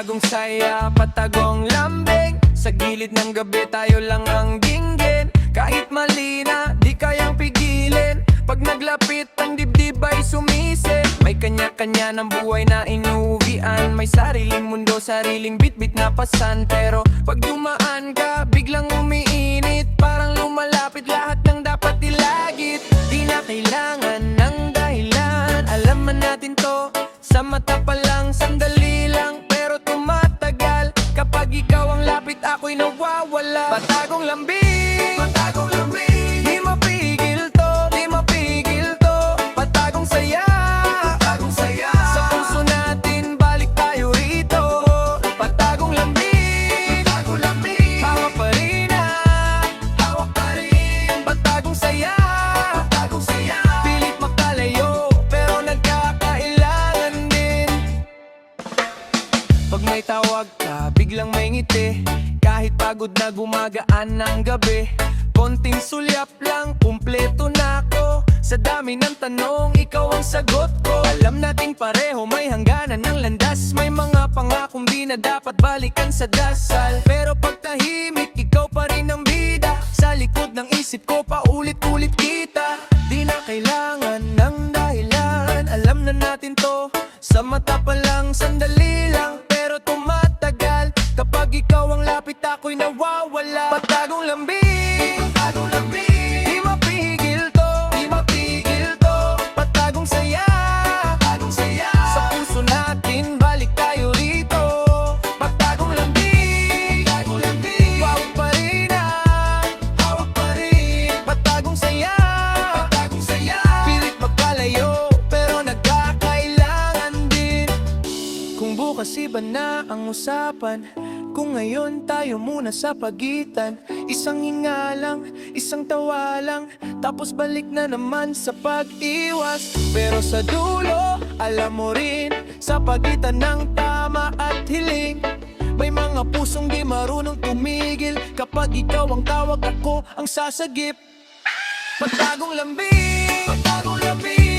Patagong saya, patagong lambing. Sa gilid ng gabi tayo lang ang dinggin. Kahit mali na, di kayang pigilin. Pag naglapit, ang dibdib ay sumisid. May kanya-kanya ng buhay na inuwian. May sariling mundo, sariling bit-bit na pasan. Pero pag dumaan ka, biglang umiinit. Parang lumalapit lahat ng dapat ilagit. Di na kailangan ng dahilan. Alaman natin to, sa mata pa lang, sandali lang. Pero tumatagal, kapag ikaw ang lapit, ako'y nawawala. Patagong lambing, patagong lambing. Di mapigil to, di mapigil to. Patagong saya, patagong saya. Sa puso natin, balik tayo rito. Patagong lambing, patagong lambing. Hawak pa rin hawak pa rin. Patagong saya, patagong saya. Pilit makalayo, pero nagkakailangan din. Pag may tawag ka, biglang may ngiti. Kahit pagod na gumagaan ng gabi. Konting sulyap lang, kumpleto na ako. Sa dami ng tanong, ikaw ang sagot ko. Alam nating pareho may hangganan ng landas. May mga pangakong di na dapat balikan sa dasal. Pero pag tahimik, ikaw pa rin ang bida. Sa likod ng isip ko, paulit-ulit kita. Di na kailangan ng dahilan. Alam na natin to, sa mata pa lang, sandali lang. Pero tumatagal, kapag ikaw ang lapit, ako'y nawawala. Patagong lambing, patagong lambing. Di mapigil to, di mapigil to. Patagong saya, patagong saya. Sa puso natin, balik tayo rito. Patagong lambing, patagong lambing. Hawak pa rin hawak pa rin. Patagong saya, patagong saya. Pilit magkalayo, pero nagkakailangan din. Kung bukas iba na ang usapan, kung ngayon tayo muna sa pagitan. Isang hinga lang, isang tawa lang, tapos balik na naman sa pag-iwas. Pero sa dulo, alam mo rin, sa pagitan ng tama at hiling, may mga pusong di marunong tumigil. Kapag ikaw ang tawag, ako ang sasagip. Patagong lambing, patagong lambing.